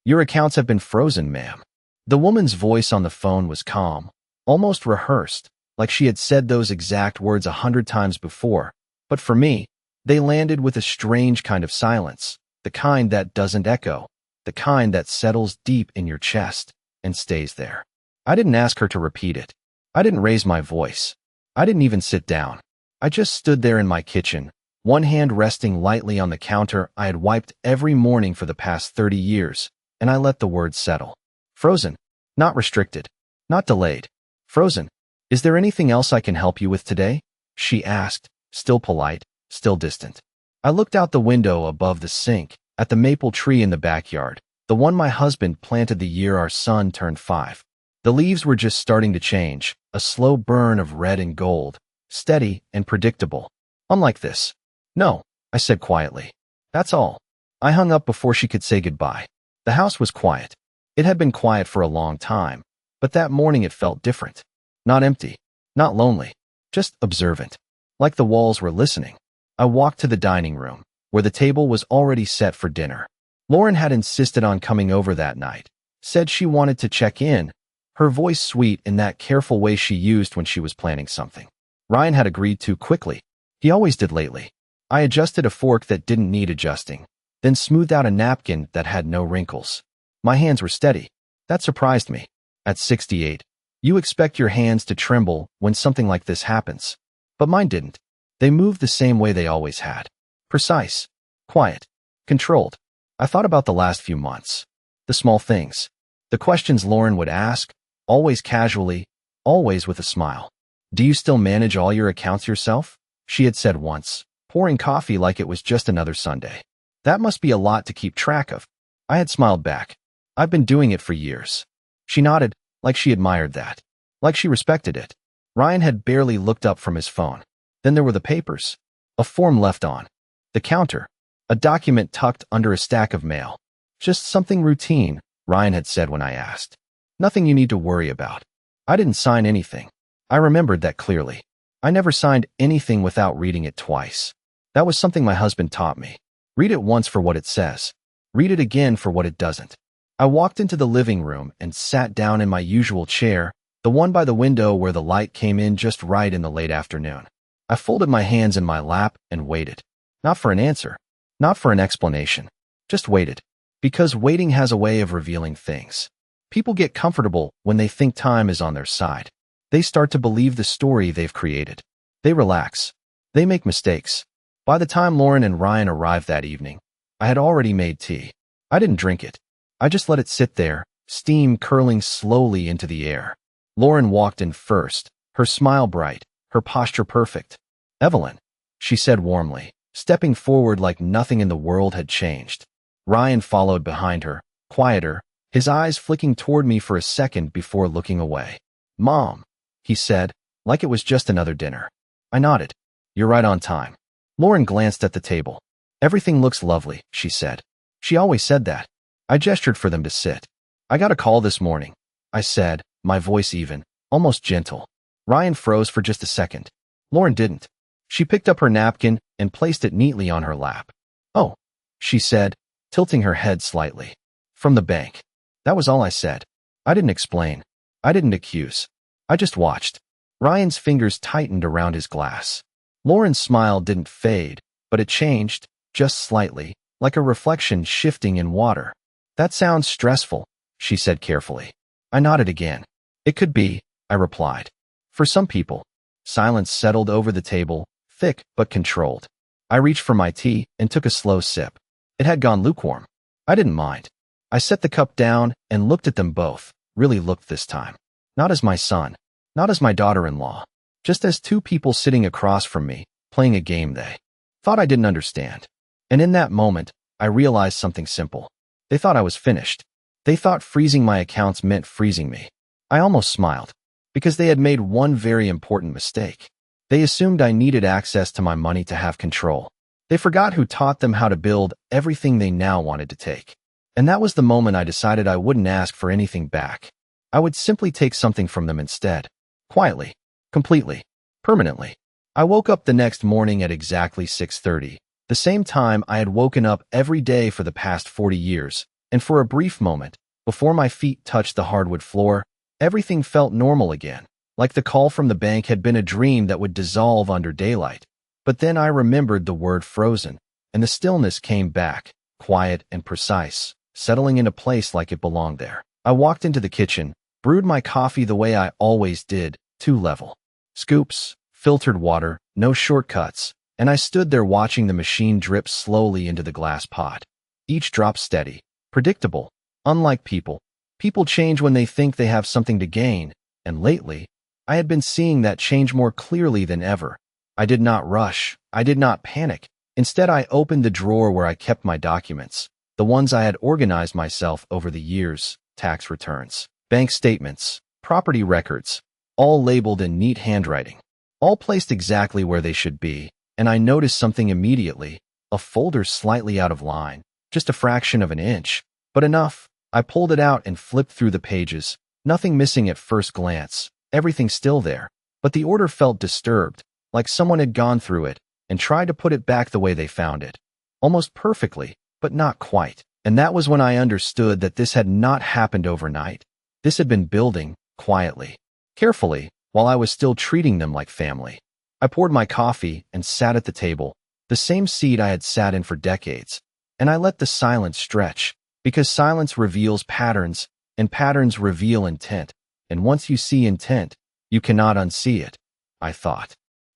Your accounts have been frozen, ma'am. The woman's voice on the phone was calm, almost rehearsed, like she had said those exact words 100 times before. But for me, they landed with a strange kind of silence, the kind that doesn't echo, the kind that settles deep in your chest and stays there. I didn't ask her to repeat it. I didn't raise my voice. I didn't even sit down. I just stood there in my kitchen, one hand resting lightly on the counter I had wiped every morning for the past 30 years, and I let the words settle. Frozen. Not restricted. Not delayed. Frozen. Is there anything else I can help you with today? She asked, still polite, still distant. I looked out the window above the sink, at the maple tree in the backyard, the one my husband planted the year our son turned 5. The leaves were just starting to change, a slow burn of red and gold, steady and predictable. Unlike this. No, I said quietly. That's all. I hung up before she could say goodbye. The house was quiet. It had been quiet for a long time, but that morning it felt different. Not empty, not lonely, just observant. Like the walls were listening. I walked to the dining room, where the table was already set for dinner. Lauren had insisted on coming over that night, said she wanted to check in, her voice sweet in that careful way she used when she was planning something. Ryan had agreed to quickly. He always did lately. I adjusted a fork that didn't need adjusting, then smoothed out a napkin that had no wrinkles. My hands were steady. That surprised me. At 68, you expect your hands to tremble when something like this happens. But mine didn't. They moved the same way they always had. Precise, quiet, controlled. I thought about the last few months. The small things. The questions Lauren would ask, always casually, always with a smile. Do you still manage all your accounts yourself? She had said once, pouring coffee like it was just another Sunday. That must be a lot to keep track of. I had smiled back. I've been doing it for years. She nodded, like she admired that. Like she respected it. Ryan had barely looked up from his phone. Then there were the papers. A form left on the counter. A document tucked under a stack of mail. Just something routine, Ryan had said when I asked. Nothing you need to worry about. I didn't sign anything. I remembered that clearly. I never signed anything without reading it twice. That was something my husband taught me. Read it once for what it says. Read it again for what it doesn't. I walked into the living room and sat down in my usual chair, the one by the window where the light came in just right in the late afternoon. I folded my hands in my lap and waited. Not for an answer. Not for an explanation. Just waited. Because waiting has a way of revealing things. People get comfortable when they think time is on their side. They start to believe the story they've created. They relax. They make mistakes. By the time Lauren and Ryan arrived that evening, I had already made tea. I didn't drink it. I just let it sit there, steam curling slowly into the air. Lauren walked in first, her smile bright, her posture perfect. Evelyn, she said warmly, stepping forward like nothing in the world had changed. Ryan followed behind her, quieter, his eyes flicking toward me for a second before looking away. Mom, he said, like it was just another dinner. I nodded. You're right on time. Lauren glanced at the table. Everything looks lovely, she said. She always said that. I gestured for them to sit. I got a call this morning, I said, my voice even, almost gentle. Ryan froze for just a second. Lauren didn't. She picked up her napkin and placed it neatly on her lap. Oh, she said, tilting her head slightly. From the bank. That was all I said. I didn't explain. I didn't accuse. I just watched. Ryan's fingers tightened around his glass. Lauren's smile didn't fade, but it changed, just slightly, like a reflection shifting in water. That sounds stressful, she said carefully. I nodded again. It could be, I replied. For some people. Silence settled over the table, thick but controlled. I reached for my tea and took a slow sip. It had gone lukewarm. I didn't mind. I set the cup down and looked at them both, really looked this time. Not as my son, not as my daughter-in-law, just as two people sitting across from me, playing a game they thought I didn't understand. And in that moment, I realized something simple. They thought I was finished. They thought freezing my accounts meant freezing me. I almost smiled, because they had made one very important mistake. They assumed I needed access to my money to have control. They forgot who taught them how to build everything they now wanted to take. And that was the moment I decided I wouldn't ask for anything back. I would simply take something from them instead. Quietly. Completely. Permanently. I woke up the next morning at exactly 6:30, the same time I had woken up every day for the past 40 years, and for a brief moment, before my feet touched the hardwood floor, everything felt normal again, like the call from the bank had been a dream that would dissolve under daylight. But then I remembered the word frozen, and the stillness came back, quiet and precise, settling into place like it belonged there. I walked into the kitchen, brewed my coffee the way I always did, 2-level. Scoops, filtered water, no shortcuts, and I stood there watching the machine drip slowly into the glass pot. Each drop steady, predictable. Unlike people, people change when they think they have something to gain, and lately, I had been seeing that change more clearly than ever. I did not rush, I did not panic. Instead, I opened the drawer where I kept my documents, the ones I had organized myself over the years: tax returns, bank statements, property records, all labeled in neat handwriting, all placed exactly where they should be. And I noticed something immediately: a folder slightly out of line, just a fraction of an inch, but enough. I pulled it out and flipped through the pages, nothing missing at first glance, everything still there, but the order felt disturbed, like someone had gone through it and tried to put it back the way they found it. Almost perfectly, but not quite. And that was when I understood that this had not happened overnight. This had been building, quietly, carefully, while I was still treating them like family. I poured my coffee and sat at the table, the same seat I had sat in for decades, and I let the silence stretch, because silence reveals patterns, and patterns reveal intent, and once you see intent, you cannot unsee it. I thought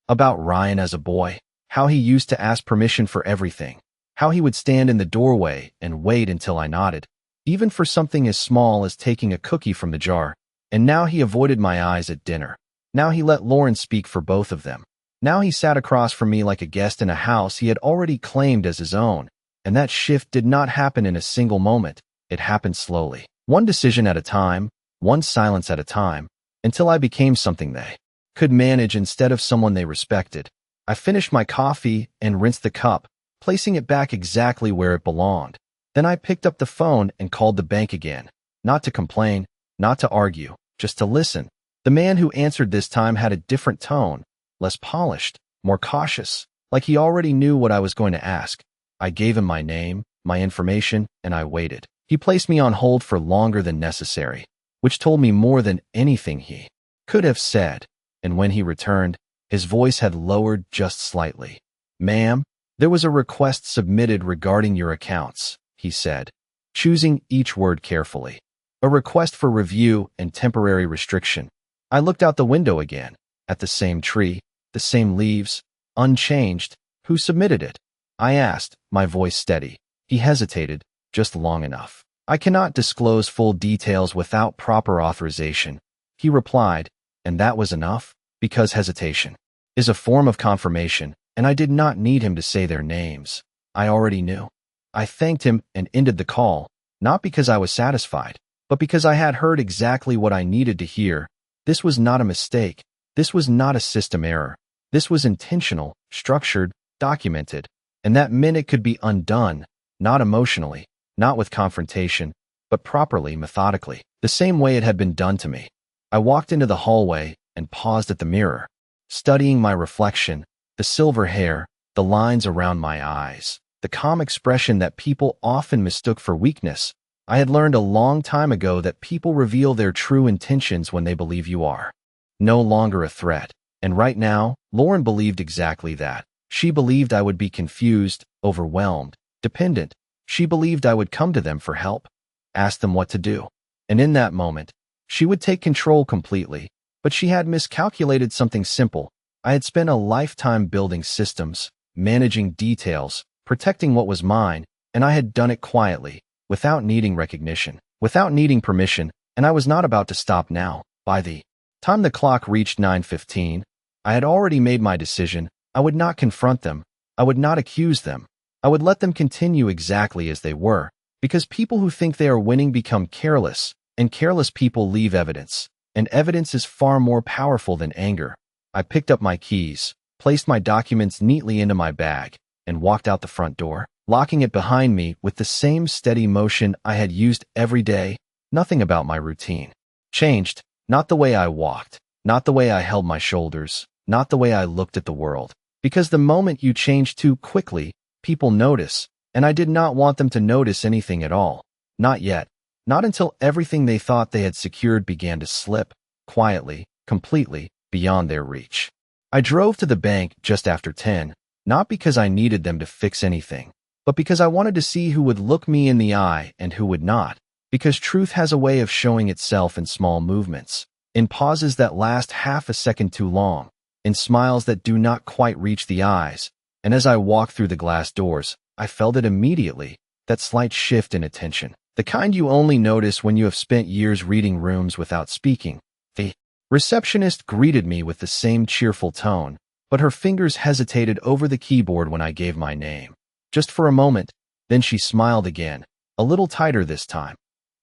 about Ryan as a boy, how he used to ask permission for everything, how he would stand in the doorway and wait until I nodded, even for something as small as taking a cookie from the jar. And now he avoided my eyes at dinner. Now he let Lauren speak for both of them. Now he sat across from me like a guest in a house he had already claimed as his own. And that shift did not happen in a single moment. It happened slowly, one decision at a time, one silence at a time, until I became something they could manage instead of someone they respected. I finished my coffee and rinsed the cup, placing it back exactly where it belonged. Then I picked up the phone and called the bank again, not to complain, not to argue, just to listen. The man who answered this time had a different tone, less polished, more cautious, like he already knew what I was going to ask. I gave him my name, my information, and I waited. He placed me on hold for longer than necessary, which told me more than anything he could have said. And when he returned, his voice had lowered just slightly. "Ma'am, there was a request submitted regarding your accounts," he said, choosing each word carefully. "A request for review and temporary restriction." I looked out the window again, at the same tree, the same leaves, unchanged. "Who submitted it?" I asked, my voice steady. He hesitated, just long enough. "I cannot disclose full details without proper authorization," he replied, and that was enough, because hesitation is a form of confirmation, and I did not need him to say their names. I already knew. I thanked him and ended the call, not because I was satisfied, but because I had heard exactly what I needed to hear. This was not a mistake. This was not a system error. This was intentional, structured, documented, and that meant it could be undone, not emotionally, not with confrontation, but properly, methodically, the same way it had been done to me. I walked into the hallway and paused at the mirror, studying my reflection, the silver hair, the lines around my eyes, the calm expression that people often mistook for weakness. I had learned a long time ago that people reveal their true intentions when they believe you are no longer a threat. And right now, Lauren believed exactly that. She believed I would be confused, overwhelmed, dependent. She believed I would come to them for help, ask them what to do. And in that moment, she would take control completely. But she had miscalculated something simple. I had spent a lifetime building systems, managing details, protecting what was mine, and I had done it quietly, without needing recognition, without needing permission, and I was not about to stop now. By the time the clock reached 9:15, I had already made my decision. I would not confront them. I would not accuse them. I would let them continue exactly as they were, because people who think they are winning become careless, and careless people leave evidence, and evidence is far more powerful than anger. I picked up my keys, placed my documents neatly into my bag, and walked out the front door, locking it behind me with the same steady motion I had used every day. Nothing about my routine changed, not the way I walked, not the way I held my shoulders, not the way I looked at the world. Because the moment you change too quickly, people notice, and I did not want them to notice anything at all. Not yet. Not until everything they thought they had secured began to slip, quietly, completely, beyond their reach. I drove to the bank just after 10, not because I needed them to fix anything, but because I wanted to see who would look me in the eye and who would not, because truth has a way of showing itself in small movements, in pauses that last half a second too long, in smiles that do not quite reach the eyes, and as I walked through the glass doors, I felt it immediately, that slight shift in attention, the kind you only notice when you have spent years reading rooms without speaking. The receptionist greeted me with the same cheerful tone, but her fingers hesitated over the keyboard when I gave my name. Just for a moment, then she smiled again, a little tighter this time.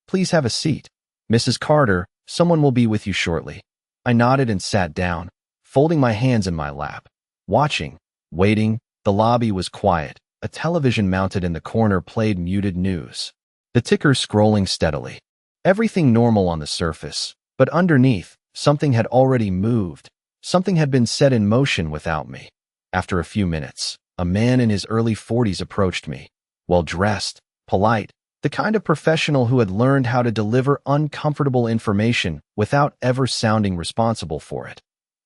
"Please have a seat. Mrs. Carter, someone will be with you shortly." I nodded and sat down, folding my hands in my lap. Watching, waiting, the lobby was quiet. A television mounted in the corner played muted news. The ticker scrolling steadily. Everything normal on the surface, but underneath, something had already moved. Something had been set in motion without me. After a few minutes, a man in his early 40s approached me, well-dressed, polite, the kind of professional who had learned how to deliver uncomfortable information without ever sounding responsible for it.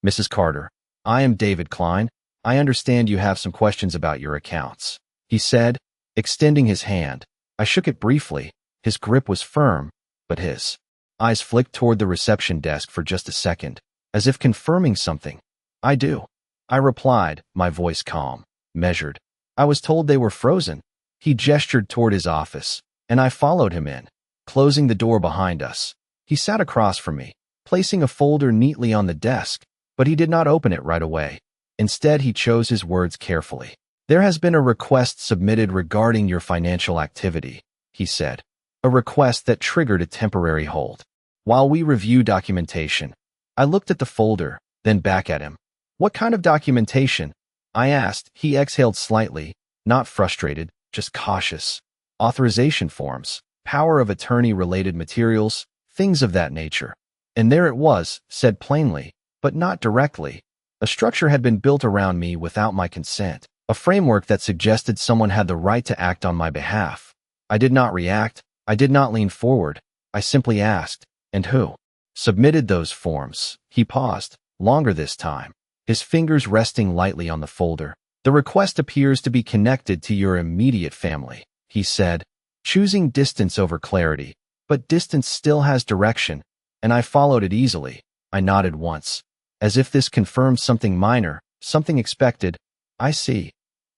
"Mrs. Carter, I am David Klein. I understand you have some questions about your accounts," he said, extending his hand. I shook it briefly. His grip was firm, but his eyes flicked toward the reception desk for just a second, as if confirming something. "I do," I replied, my voice calm, measured. "I was told they were frozen." He gestured toward his office, and I followed him in, closing the door behind us. He sat across from me, placing a folder neatly on the desk, but he did not open it right away. Instead, he chose his words carefully. "There has been a request submitted regarding your financial activity," he said. A request that triggered a temporary hold. While we review documentation, I looked at the folder, then back at him. "What kind of documentation?" I asked. He exhaled slightly, not frustrated, just cautious. "Authorization forms, power of attorney-related materials, things of that nature." And there it was, said plainly, but not directly. A structure had been built around me without my consent, a framework that suggested someone had the right to act on my behalf. I did not react. I did not lean forward. I simply asked, "And who submitted those forms?" He paused, longer this time, his fingers resting lightly on the folder. "The request appears to be connected to your immediate family," he said, choosing distance over clarity. But distance still has direction, and I followed it easily. I nodded once, as if this confirmed something minor, something expected. "I see,"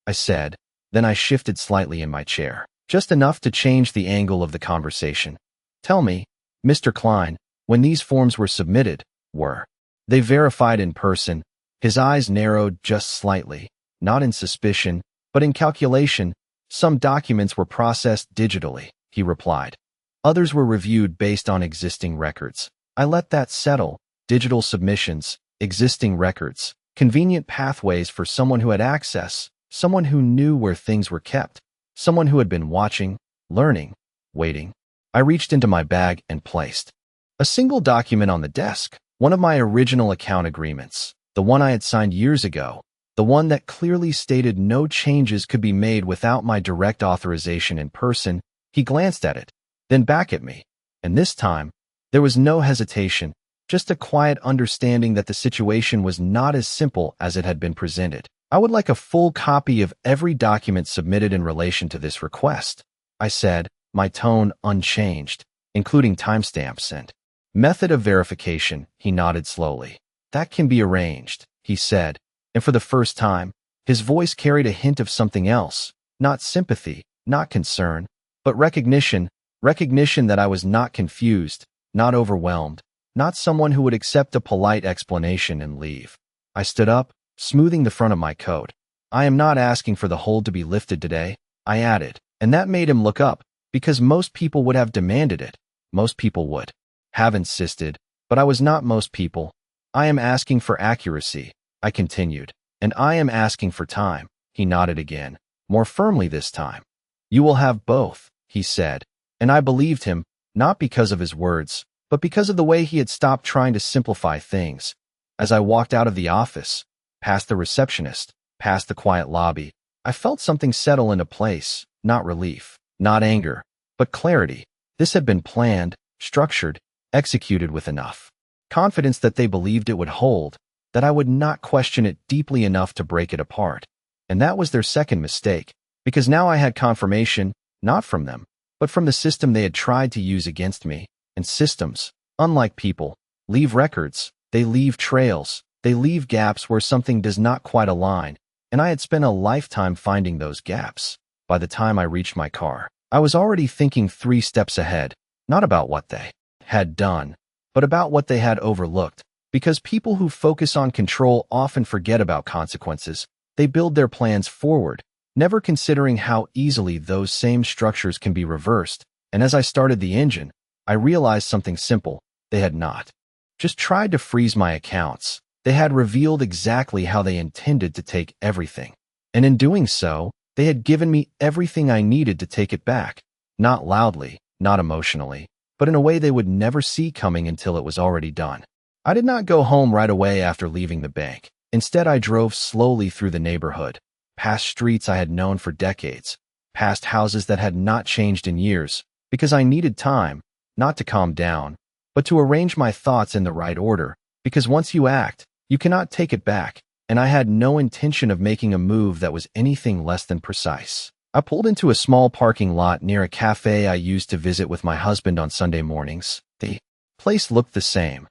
I said. Then I shifted slightly in my chair, just enough to change the angle of the conversation. "Tell me, Mr. Klein, when these forms were submitted, were they verified in person?" His eyes narrowed just slightly, not in suspicion, but in calculation. "Some documents were processed digitally," he replied. "Others were reviewed based on existing records." I let that settle. Digital submissions, existing records, convenient pathways for someone who had access, someone who knew where things were kept, someone who had been watching, learning, waiting. I reached into my bag and placed a single document on the desk, one of my original account agreements, the one I had signed years ago, the one that clearly stated no changes could be made without my direct authorization in person. He glanced at it, then back at me, and this time, there was no hesitation, just a quiet understanding that the situation was not as simple as it had been presented. "I would like a full copy of every document submitted in relation to this request," I said, my tone unchanged, including timestamps and method of verification. He nodded slowly. "That can be arranged," he said, and for the first time, his voice carried a hint of something else, not sympathy, not concern, but recognition that I was not confused, not overwhelmed, not someone who would accept a polite explanation and leave. I stood up, smoothing the front of my coat. "I am not asking for the hold to be lifted today," I added, and that made him look up, because most people would have demanded it. Most people would have insisted, but I was not most people. "I am asking for accuracy," I continued, "and I am asking for time." He nodded again, more firmly this time. "You will have both," he said, and I believed him, not because of his words, but because of the way he had stopped trying to simplify things. As I walked out of the office, past the receptionist, past the quiet lobby, I felt something settle into place, not relief, not anger, but clarity. This had been planned, structured, executed with enough confidence that they believed it would hold, that I would not question it deeply enough to break it apart. And that was their second mistake, because now I had confirmation, not from them, but from the system they had tried to use against me. And systems, unlike people, leave records, they leave trails, they leave gaps where something does not quite align, and I had spent a lifetime finding those gaps. By the time I reached my car, I was already thinking 3 steps ahead, not about what they had done, but about what they had overlooked, because people who focus on control often forget about consequences. They build their plans forward, never considering how easily those same structures can be reversed. And as I started the engine, I realized something simple. They had not just tried to freeze my accounts. They had revealed exactly how they intended to take everything. And in doing so, they had given me everything I needed to take it back. Not loudly, not emotionally, but in a way they would never see coming until it was already done. I did not go home right away after leaving the bank. Instead, I drove slowly through the neighborhood, past streets I had known for decades, past houses that had not changed in years, because I needed time, not to calm down, but to arrange my thoughts in the right order, because once you act, you cannot take it back, and I had no intention of making a move that was anything less than precise. I pulled into a small parking lot near a cafe I used to visit with my husband on Sunday mornings. The place looked the same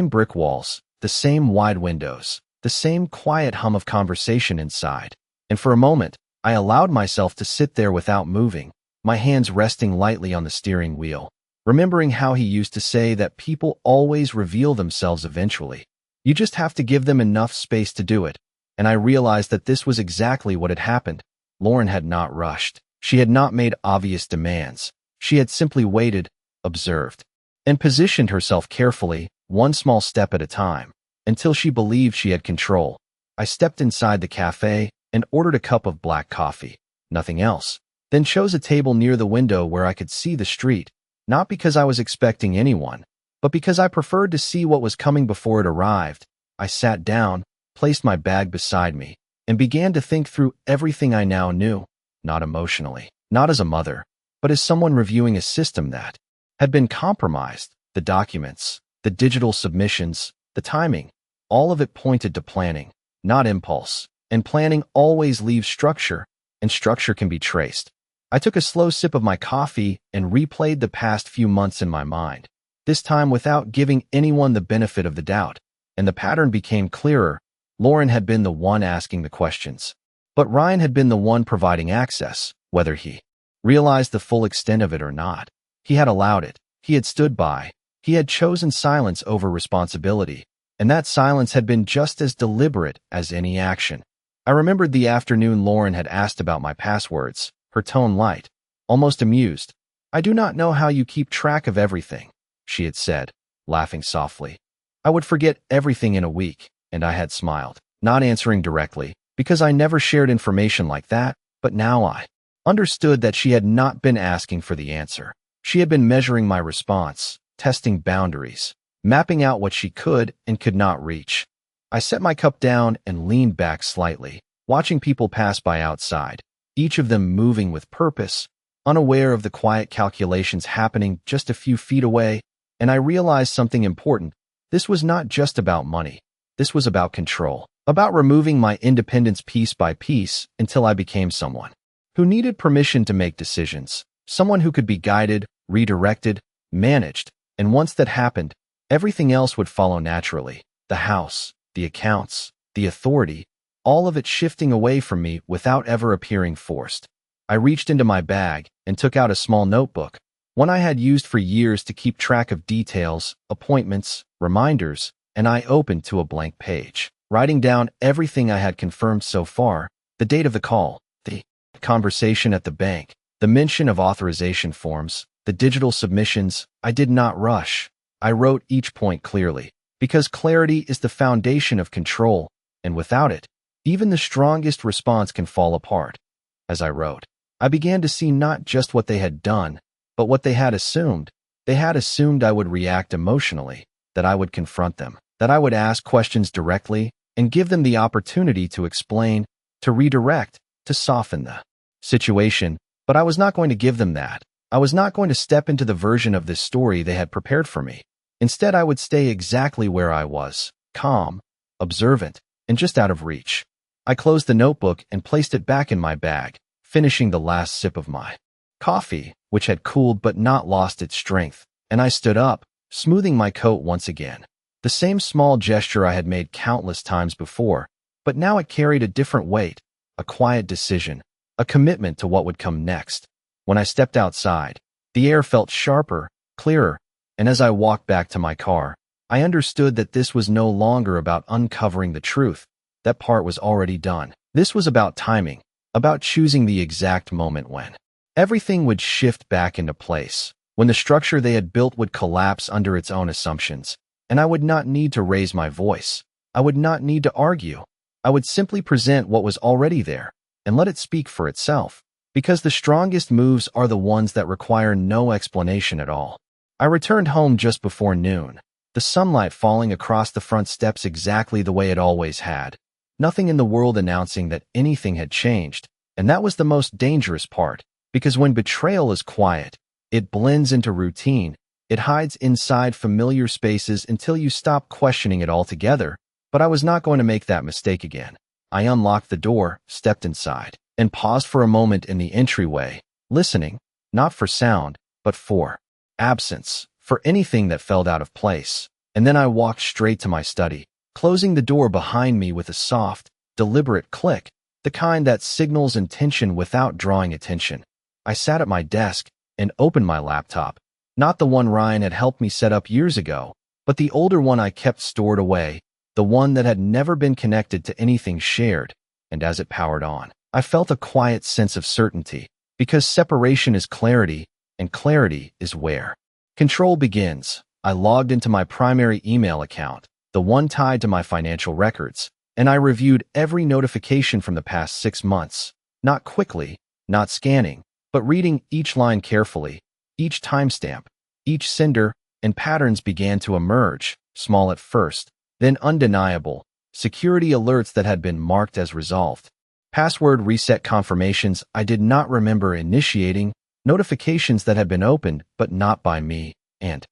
brick walls, the same wide windows, the same quiet hum of conversation inside. And for a moment, I allowed myself to sit there without moving, my hands resting lightly on the steering wheel, remembering how he used to say that people always reveal themselves eventually. You just have to give them enough space to do it. And I realized that this was exactly what had happened. Lauren had not rushed. She had not made obvious demands. She had simply waited, observed, and positioned herself carefully, one small step at a time, until she believed she had control. I stepped inside the cafe and ordered a cup of black coffee, nothing else, then chose a table near the window where I could see the street, not because I was expecting anyone, but because I preferred to see what was coming before it arrived. I sat down, placed my bag beside me, and began to think through everything I now knew, not emotionally, not as a mother, but as someone reviewing a system that had been compromised. The documents, the digital submissions, the timing, all of it pointed to planning, not impulse. And planning always leaves structure, and structure can be traced. I took a slow sip of my coffee and replayed the past few months in my mind, this time without giving anyone the benefit of the doubt, and the pattern became clearer. Lauren had been the one asking the questions, but Ryan had been the one providing access, whether he realized the full extent of it or not. He had allowed it. He had stood by. He had chosen silence over responsibility, and that silence had been just as deliberate as any action. I remembered the afternoon Lauren had asked about my passwords, her tone light, almost amused. "I do not know how you keep track of everything," she had said, laughing softly. "I would forget everything in a week," and I had smiled, not answering directly, because I never shared information like that, but now I understood that she had not been asking for the answer. She had been measuring my response, testing boundaries, mapping out what she could and could not reach. I set my cup down and leaned back slightly, watching people pass by outside, each of them moving with purpose, unaware of the quiet calculations happening just a few feet away, and I realized something important. This was not just about money. This was about control, about removing my independence piece by piece until I became someone who needed permission to make decisions, someone who could be guided, redirected, managed, and once that happened, everything else would follow naturally. The house, the accounts, the authority, all of it shifting away from me without ever appearing forced. I reached into my bag and took out a small notebook, one I had used for years to keep track of details, appointments, reminders, and I opened to a blank page, writing down everything I had confirmed so far, the date of the call, the conversation at the bank, the mention of authorization forms, the digital submissions. I did not rush. I wrote each point clearly, because clarity is the foundation of control, and without it, even the strongest response can fall apart. As I wrote, I began to see not just what they had done, but what they had assumed. They had assumed I would react emotionally, that I would confront them, that I would ask questions directly and give them the opportunity to explain, to redirect, to soften the situation, but I was not going to give them that. I was not going to step into the version of this story they had prepared for me. Instead, I would stay exactly where I was, calm, observant, and just out of reach. I closed the notebook and placed it back in my bag, finishing the last sip of my coffee, which had cooled but not lost its strength, and I stood up, smoothing my coat once again. The same small gesture I had made countless times before, but now it carried a different weight, a quiet decision, a commitment to what would come next. When I stepped outside, the air felt sharper, clearer, and as I walked back to my car, I understood that this was no longer about uncovering the truth. That part was already done. This was about timing, about choosing the exact moment when everything would shift back into place, when the structure they had built would collapse under its own assumptions, and I would not need to raise my voice. I would not need to argue. I would simply present what was already there and let it speak for itself, because the strongest moves are the ones that require no explanation at all. I returned home just before noon, the sunlight falling across the front steps exactly the way it always had. Nothing in the world announcing that anything had changed, and that was the most dangerous part, because when betrayal is quiet, it blends into routine. It hides inside familiar spaces until you stop questioning it altogether. But I was not going to make that mistake again. I unlocked the door, stepped inside, and paused for a moment in the entryway, listening, not for sound, but for absence, for anything that felt out of place. And then I walked straight to my study, closing the door behind me with a soft, deliberate click, the kind that signals intention without drawing attention. I sat at my desk and opened my laptop, not the one Ryan had helped me set up years ago, but the older one I kept stored away, the one that had never been connected to anything shared. And as it powered on, I felt a quiet sense of certainty, because separation is clarity, and clarity is where control begins. I logged into my primary email account, the one tied to my financial records, and I reviewed every notification from the past 6 months, not quickly, not scanning, but reading each line carefully, each timestamp, each sender, and patterns began to emerge, small at first, then undeniable, security alerts that had been marked as resolved, password reset confirmations I did not remember initiating, notifications that had been opened but not by me, and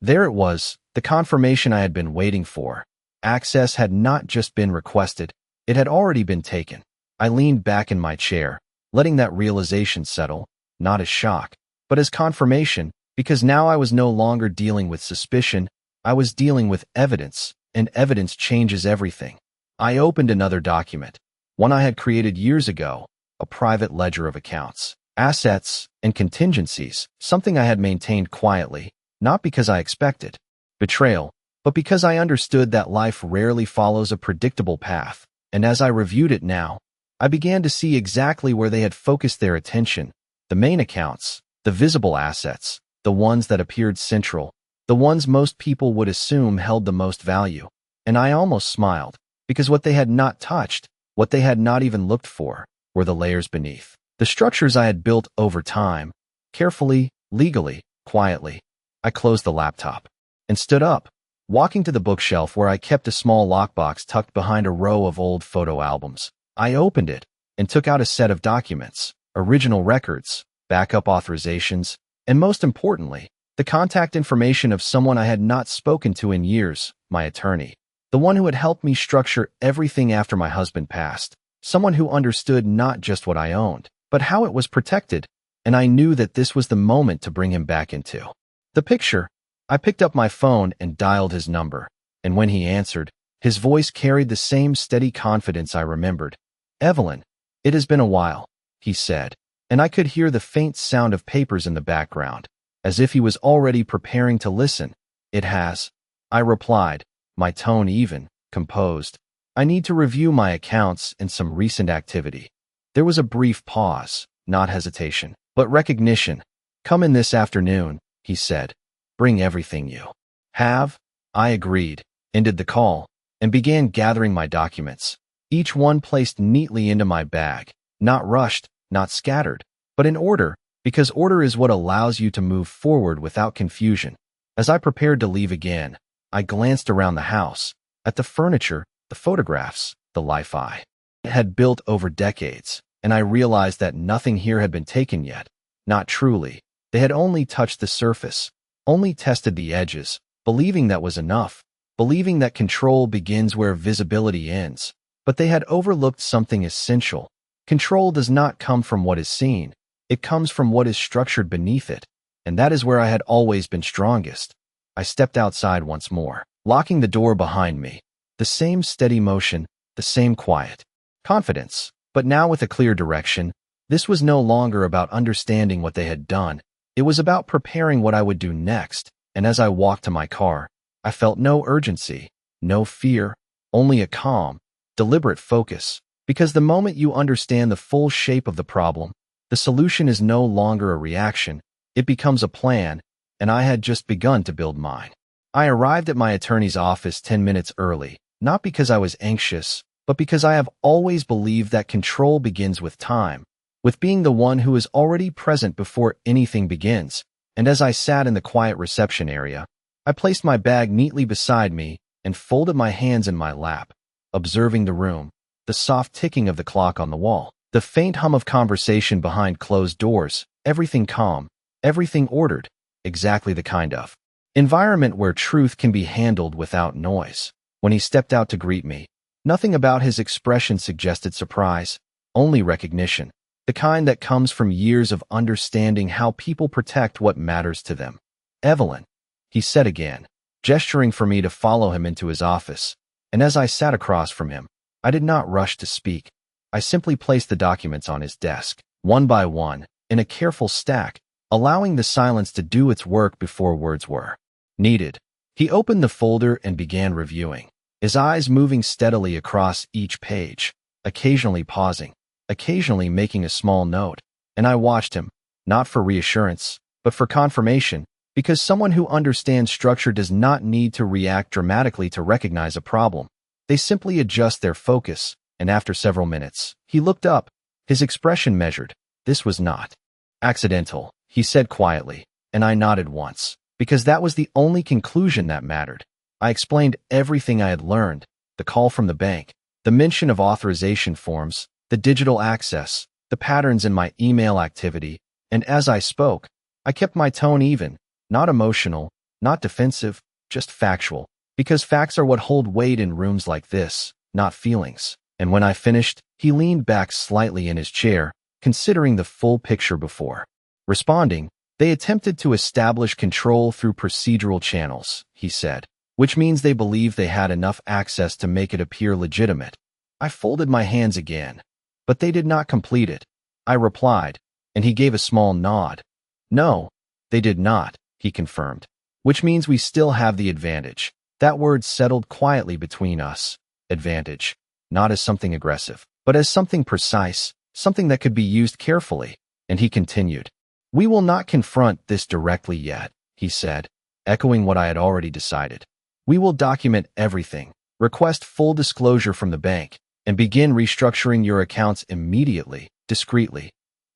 there it was, the confirmation I had been waiting for. Access had not just been requested, it had already been taken. I leaned back in my chair, letting that realization settle, not as shock, but as confirmation, because now I was no longer dealing with suspicion, I was dealing with evidence, and evidence changes everything. I opened another document, one I had created years ago, a private ledger of accounts, assets, and contingencies, something I had maintained quietly, not because I expected betrayal, but because I understood that life rarely follows a predictable path, and as I reviewed it now, I began to see exactly where they had focused their attention, the main accounts, the visible assets, the ones that appeared central, the ones most people would assume held the most value. And I almost smiled, because what they had not touched, what they had not even looked for, were the layers beneath. The structures I had built over time, carefully, legally, quietly. I closed the laptop and stood up, walking to the bookshelf where I kept a small lockbox tucked behind a row of old photo albums. I opened it and took out a set of documents, original records, backup authorizations, and most importantly, the contact information of someone I had not spoken to in years, my attorney. The one who had helped me structure everything after my husband passed. Someone who understood not just what I owned, but how it was protected, and I knew that this was the moment to bring him back into the picture. I picked up my phone and dialed his number, and when he answered, his voice carried the same steady confidence I remembered. "Evelyn, it has been a while," he said, and I could hear the faint sound of papers in the background, as if he was already preparing to listen. "It has," I replied, my tone even, composed. "I need to review my accounts and some recent activity." There was a brief pause, not hesitation, but recognition. "Come in this afternoon," he said. "Bring everything you have." I agreed, ended the call, and began gathering my documents, each one placed neatly into my bag, not rushed, not scattered, but in order, because order is what allows you to move forward without confusion. As I prepared to leave again, I glanced around the house, at the furniture, the photographs, the life I had built over decades, and I realized that nothing here had been taken yet, not truly, They had only touched the surface, only tested the edges, believing that was enough, believing that control begins where visibility ends. But they had overlooked something essential. Control does not come from what is seen. It comes from what is structured beneath it. And that is where I had always been strongest. I stepped outside once more, locking the door behind me. The same steady motion, the same quiet confidence, but now with a clear direction. This was no longer about understanding what they had done. It was about preparing what I would do next. And as I walked to my car, I felt no urgency, no fear, only a calm, deliberate focus. Because the moment you understand the full shape of the problem, the solution is no longer a reaction. It becomes a plan, and I had just begun to build mine. I arrived at my attorney's office 10 minutes early, not because I was anxious, but because I have always believed that control begins with time, with being the one who is already present before anything begins. And as I sat in the quiet reception area, I placed my bag neatly beside me and folded my hands in my lap, observing the room, the soft ticking of the clock on the wall, the faint hum of conversation behind closed doors, everything calm, everything ordered, exactly the kind of environment where truth can be handled without noise. When he stepped out to greet me, nothing about his expression suggested surprise, only recognition, the kind that comes from years of understanding how people protect what matters to them. "Evelyn," he said again, gesturing for me to follow him into his office. And as I sat across from him, I did not rush to speak. I simply placed the documents on his desk, one by one, in a careful stack, allowing the silence to do its work before words were needed. He opened the folder and began reviewing, his eyes moving steadily across each page, occasionally pausing, occasionally making a small note. And I watched him, not for reassurance, but for confirmation, because someone who understands structure does not need to react dramatically to recognize a problem. They simply adjust their focus, and after several minutes, he looked up, his expression measured. "This was not accidental," he said quietly, and I nodded once, because that was the only conclusion that mattered. I explained everything I had learned, the call from the bank, the mention of authorization forms, the digital access, the patterns in my email activity, and as I spoke, I kept my tone even, not emotional, not defensive, just factual, because facts are what hold weight in rooms like this, not feelings. And when I finished, he leaned back slightly in his chair, considering the full picture before responding. "They attempted to establish control through procedural channels," he said, "which means they believed they had enough access to make it appear legitimate." I folded my hands again. "But they did not complete it," I replied, and he gave a small nod. "No, they did not," he confirmed, "which means we still have the advantage." That word settled quietly between us. Advantage. Not as something aggressive, but as something precise, something that could be used carefully. And he continued, "We will not confront this directly yet," he said, echoing what I had already decided. "We will document everything, request full disclosure from the bank, and begin restructuring your accounts immediately, discreetly."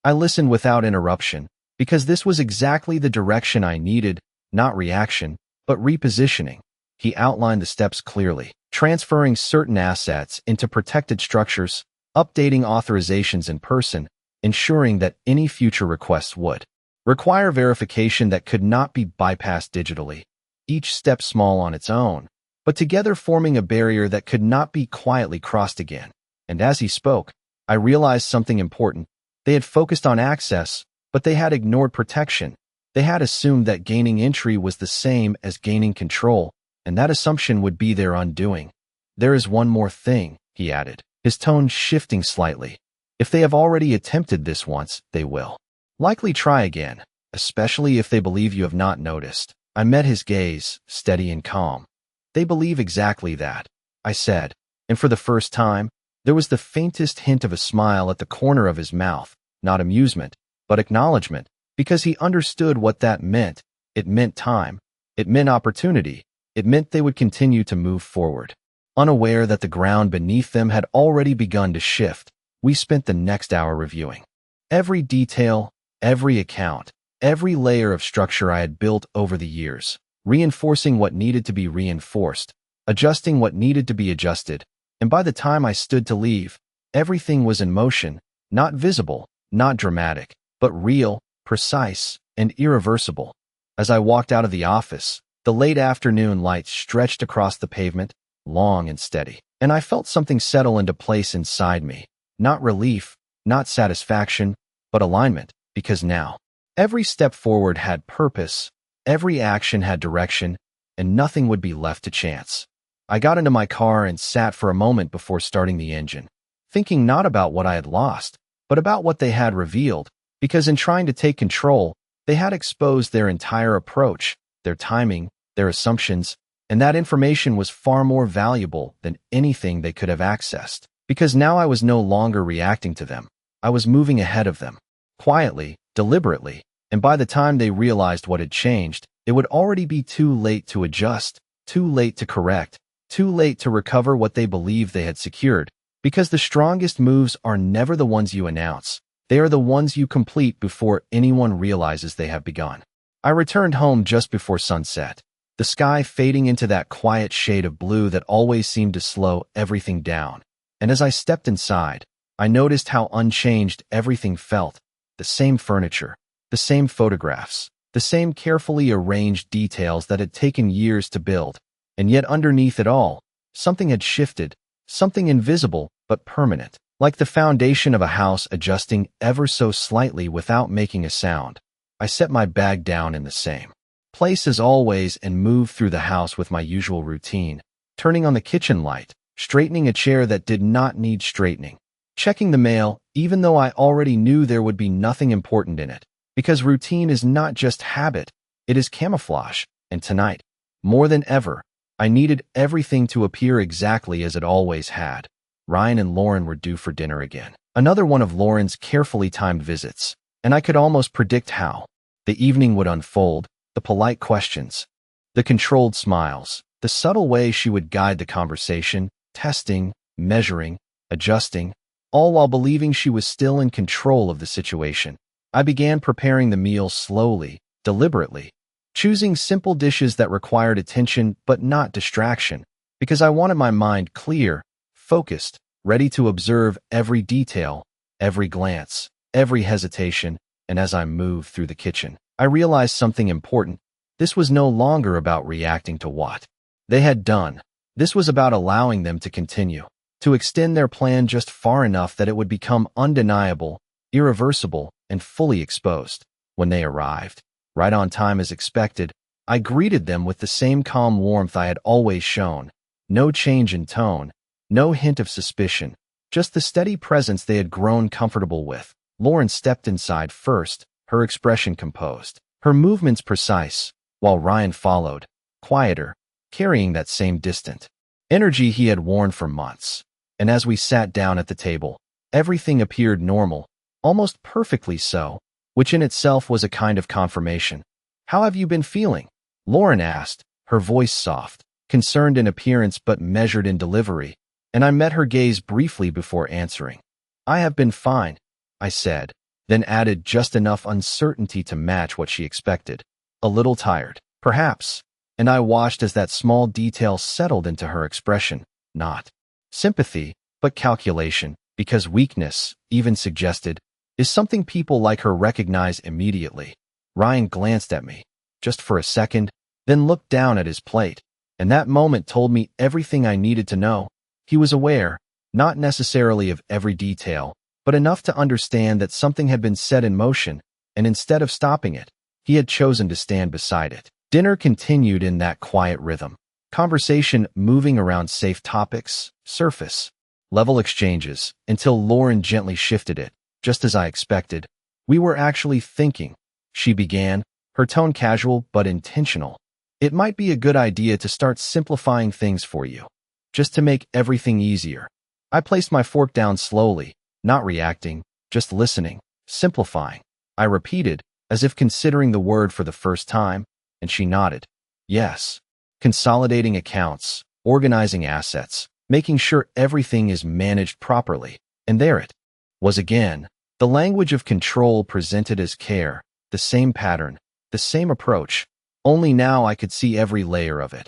I listened without interruption, because this was exactly the direction I needed, not reaction, but repositioning. He outlined the steps clearly, transferring certain assets into protected structures, updating authorizations in person, ensuring that any future requests would require verification that could not be bypassed digitally. Each step small on its own, but together forming a barrier that could not be quietly crossed again. And as he spoke, I realized something important. They had focused on access, but they had ignored protection. They had assumed that gaining entry was the same as gaining control, and that assumption would be their undoing. "There is one more thing," he added, his tone shifting slightly. "If they have already attempted this once, they will likely try again, especially if they believe you have not noticed." I met his gaze, steady and calm. "They believe exactly that," I said, and for the first time, there was the faintest hint of a smile at the corner of his mouth, not amusement, but acknowledgement, because he understood what that meant. It meant time. It meant opportunity. It meant they would continue to move forward. Unaware that the ground beneath them had already begun to shift, we spent the next hour reviewing every detail, every account, every layer of structure I had built over the years, reinforcing what needed to be reinforced, adjusting what needed to be adjusted, and by the time I stood to leave, everything was in motion, not visible, not dramatic, but real, precise, and irreversible. As I walked out of the office, the late afternoon light stretched across the pavement, long and steady, and I felt something settle into place inside me. Not relief, not satisfaction, but alignment, because now, every step forward had purpose, every action had direction, and nothing would be left to chance. I got into my car and sat for a moment before starting the engine, thinking not about what I had lost, but about what they had revealed, because in trying to take control, they had exposed their entire approach, their timing, their assumptions, and that information was far more valuable than anything they could have accessed. Because now I was no longer reacting to them. I was moving ahead of them, quietly, deliberately, and by the time they realized what had changed, it would already be too late to adjust, too late to correct, too late to recover what they believed they had secured, because the strongest moves are never the ones you announce. They are the ones you complete before anyone realizes they have begun. I returned home just before sunset, the sky fading into that quiet shade of blue that always seemed to slow everything down. And as I stepped inside, I noticed how unchanged everything felt. The same furniture, the same photographs, the same carefully arranged details that had taken years to build. And yet underneath it all, something had shifted, something invisible but permanent, like the foundation of a house adjusting ever so slightly without making a sound. I set my bag down in the same place as always and moved through the house with my usual routine, turning on the kitchen light, straightening a chair that did not need straightening, checking the mail, even though I already knew there would be nothing important in it, because routine is not just habit, it is camouflage, and tonight, more than ever, I needed everything to appear exactly as it always had. Ryan and Lauren were due for dinner again. Another one of Lauren's carefully timed visits, and I could almost predict how the evening would unfold, the polite questions, the controlled smiles, the subtle way she would guide the conversation, testing, measuring, adjusting, all while believing she was still in control of the situation. I began preparing the meal slowly, deliberately, choosing simple dishes that required attention but not distraction, because I wanted my mind clear, focused, ready to observe every detail, every glance, every hesitation, and as I moved through the kitchen, I realized something important. This was no longer about reacting to what they had done. This was about allowing them to continue, to extend their plan just far enough that it would become undeniable, irreversible, and fully exposed. When they arrived, right on time as expected, I greeted them with the same calm warmth I had always shown. No change in tone, no hint of suspicion, just the steady presence they had grown comfortable with. Lauren stepped inside first, her expression composed, her movements precise, while Ryan followed, quieter, carrying that same distant energy he had worn for months. And as we sat down at the table, everything appeared normal, almost perfectly so, which in itself was a kind of confirmation. "How have you been feeling?" Lauren asked, her voice soft, concerned in appearance but measured in delivery, and I met her gaze briefly before answering. "I have been fine," I said, then added just enough uncertainty to match what she expected. "A little tired, perhaps," and I watched as that small detail settled into her expression, not sympathy, but calculation, because weakness, even suggested, is something people like her recognize immediately. Ryan glanced at me, just for a second, then looked down at his plate, and that moment told me everything I needed to know. He was aware, not necessarily of every detail, but enough to understand that something had been set in motion, and instead of stopping it, he had chosen to stand beside it. Dinner continued in that quiet rhythm, conversation moving around safe topics, surface level exchanges, until Lauren gently shifted it, just as I expected. "We were actually thinking," she began, her tone casual but intentional. "It might be a good idea to start simplifying things for you, just to make everything easier." I placed my fork down slowly, not reacting, just listening. "Simplifying," I repeated, as if considering the word for the first time, and she nodded. "Yes. Consolidating accounts, organizing assets, making sure everything is managed properly." And there it was again, the language of control presented as care, the same pattern, the same approach, only now I could see every layer of it.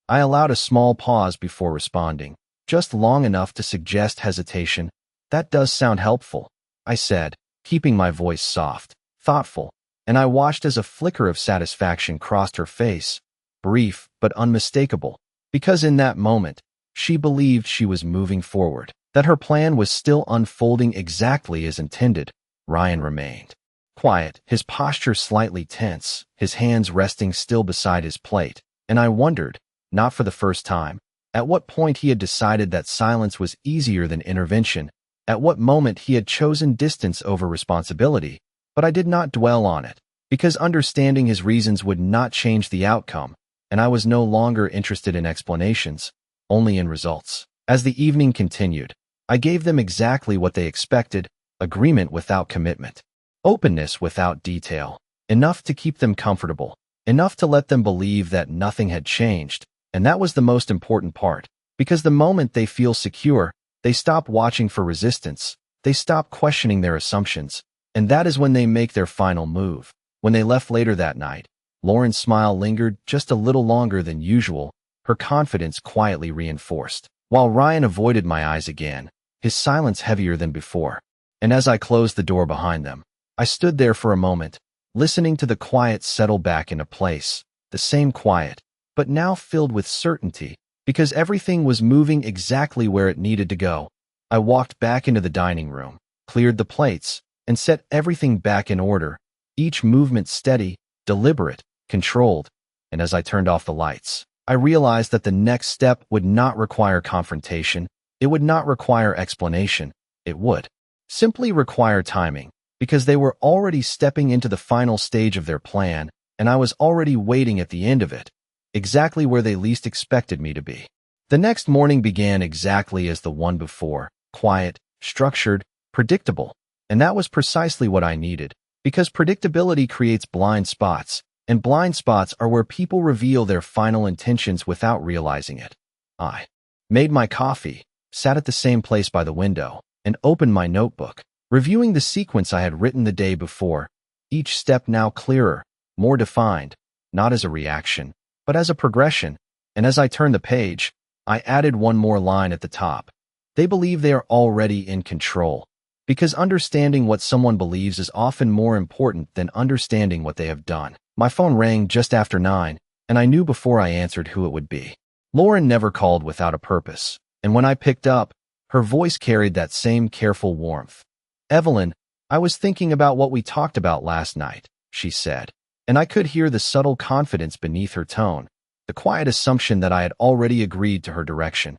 I allowed a small pause before responding, just long enough to suggest hesitation. "That does sound helpful," I said, keeping my voice soft, thoughtful, and I watched as a flicker of satisfaction crossed her face, brief but unmistakable, because in that moment, she believed she was moving forward, that her plan was still unfolding exactly as intended. Ryan remained quiet, his posture slightly tense, his hands resting still beside his plate, and I wondered, not for the first time, at what point he had decided that silence was easier than intervention, at what moment he had chosen distance over responsibility, but I did not dwell on it, because understanding his reasons would not change the outcome, and I was no longer interested in explanations, only in results. As the evening continued, I gave them exactly what they expected: agreement without commitment, openness without detail, enough to keep them comfortable, enough to let them believe that nothing had changed, and that was the most important part, because the moment they feel secure, they stop watching for resistance, they stop questioning their assumptions, and that is when they make their final move. When they left later that night, Lauren's smile lingered just a little longer than usual, her confidence quietly reinforced, while Ryan avoided my eyes again, his silence heavier than before. And as I closed the door behind them, I stood there for a moment, listening to the quiet settle back into place, the same quiet, but now filled with certainty, because everything was moving exactly where it needed to go. I walked back into the dining room, cleared the plates, and set everything back in order, each movement steady, deliberate, controlled, and as I turned off the lights, I realized that the next step would not require confrontation, it would not require explanation, it would simply require timing, because they were already stepping into the final stage of their plan, and I was already waiting at the end of it, exactly where they least expected me to be. The next morning began exactly as the one before, quiet, structured, predictable, and that was precisely what I needed, because predictability creates blind spots, and blind spots are where people reveal their final intentions without realizing it. I made my coffee, sat at the same place by the window, and opened my notebook, reviewing the sequence I had written the day before, each step now clearer, more defined, not as a reaction, but as a progression, and as I turned the page, I added one more line at the top. They believe they are already in control, because understanding what someone believes is often more important than understanding what they have done. My phone rang just after 9, and I knew before I answered who it would be. Lauren never called without a purpose, and when I picked up, her voice carried that same careful warmth. "Evelyn, I was thinking about what we talked about last night," she said, and I could hear the subtle confidence beneath her tone, the quiet assumption that I had already agreed to her direction.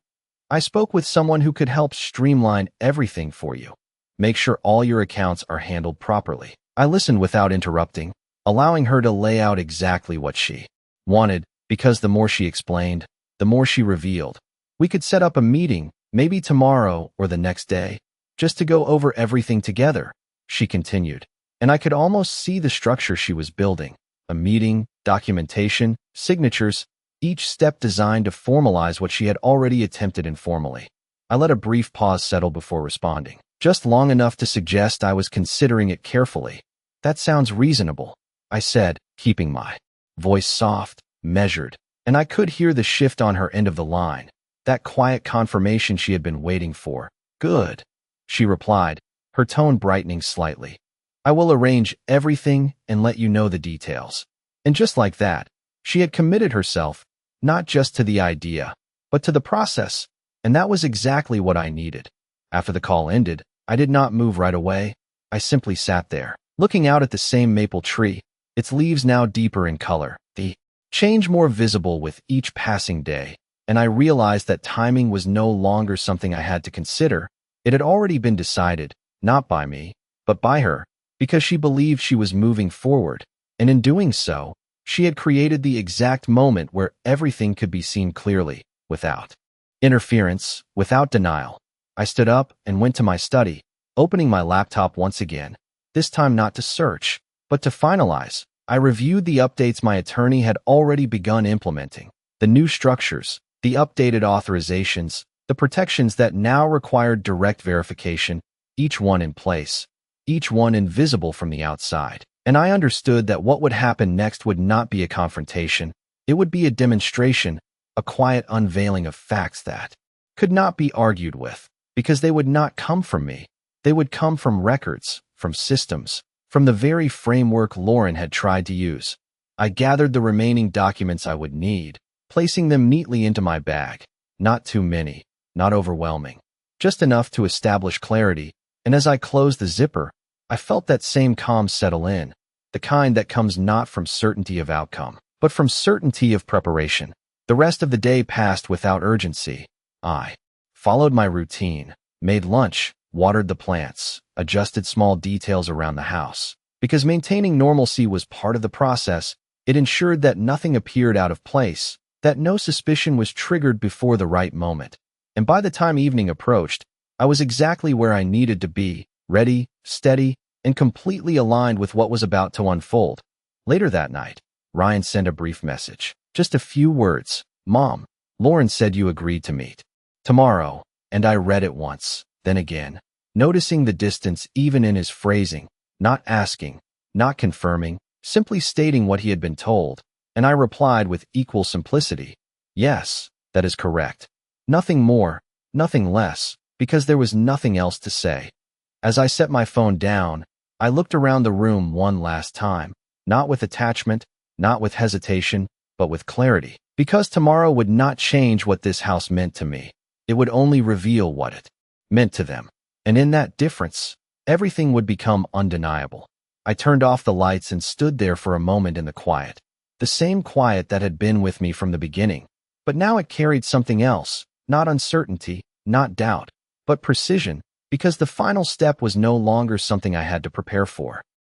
"I spoke with someone who could help streamline everything for you. Make sure all your accounts are handled properly." I listened without interrupting, allowing her to lay out exactly what she wanted, because the more she explained, the more she revealed. "We could set up a meeting, maybe tomorrow or the next day, just to go over everything together," she continued, and I could almost see the structure she was building. A meeting, documentation, signatures, each step designed to formalize what she had already attempted informally. I let a brief pause settle before responding, just long enough to suggest I was considering it carefully. "That sounds reasonable," I said, keeping my voice soft, measured, and I could hear the shift on her end of the line, that quiet confirmation she had been waiting for. "Good," she replied, her tone brightening slightly. "I will arrange everything and let you know the details." And just like that, she had committed herself, not just to the idea, but to the process, and that was exactly what I needed. After the call ended, I did not move right away. I simply sat there, looking out at the same maple tree, its leaves now deeper in color, the change more visible with each passing day, and I realized that timing was no longer something I had to consider. It had already been decided, not by me, but by her, because she believed she was moving forward, and in doing so, she had created the exact moment where everything could be seen clearly, without interference, without denial. I stood up and went to my study, opening my laptop once again, this time not to search, but to finalize. I reviewed the updates my attorney had already begun implementing, the new structures, the updated authorizations, the protections that now required direct verification, each one in place, each one invisible from the outside. And I understood that what would happen next would not be a confrontation, it would be a demonstration, a quiet unveiling of facts that could not be argued with, because they would not come from me. They would come from records, from systems, from the very framework Lauren had tried to use. I gathered the remaining documents I would need, placing them neatly into my bag. Not too many, not overwhelming, just enough to establish clarity, and as I closed the zipper, I felt that same calm settle in, the kind that comes not from certainty of outcome, but from certainty of preparation. The rest of the day passed without urgency. I followed my routine, made lunch, watered the plants, adjusted small details around the house. Because maintaining normalcy was part of the process, it ensured that nothing appeared out of place, that no suspicion was triggered before the right moment. And by the time evening approached, I was exactly where I needed to be, ready, steady, and completely aligned with what was about to unfold. Later that night, Ryan sent a brief message. Just a few words. Mom, Lauren said you agreed to meet tomorrow, and I read it once, then again, noticing the distance even in his phrasing, not asking, not confirming, simply stating what he had been told, and I replied with equal simplicity. Yes, that is correct. Nothing more, nothing less, because there was nothing else to say. As I set my phone down, I looked around the room one last time, not with attachment, not with hesitation, but with clarity. Because tomorrow would not change what this house meant to me. It would only reveal what it meant to them. And in that difference, everything would become undeniable. I turned off the lights and stood there for a moment in the quiet. The same quiet that had been with me from the beginning. But now it carried something else, not uncertainty, not doubt, but precision, because the final step was no longer something I had to prepare for.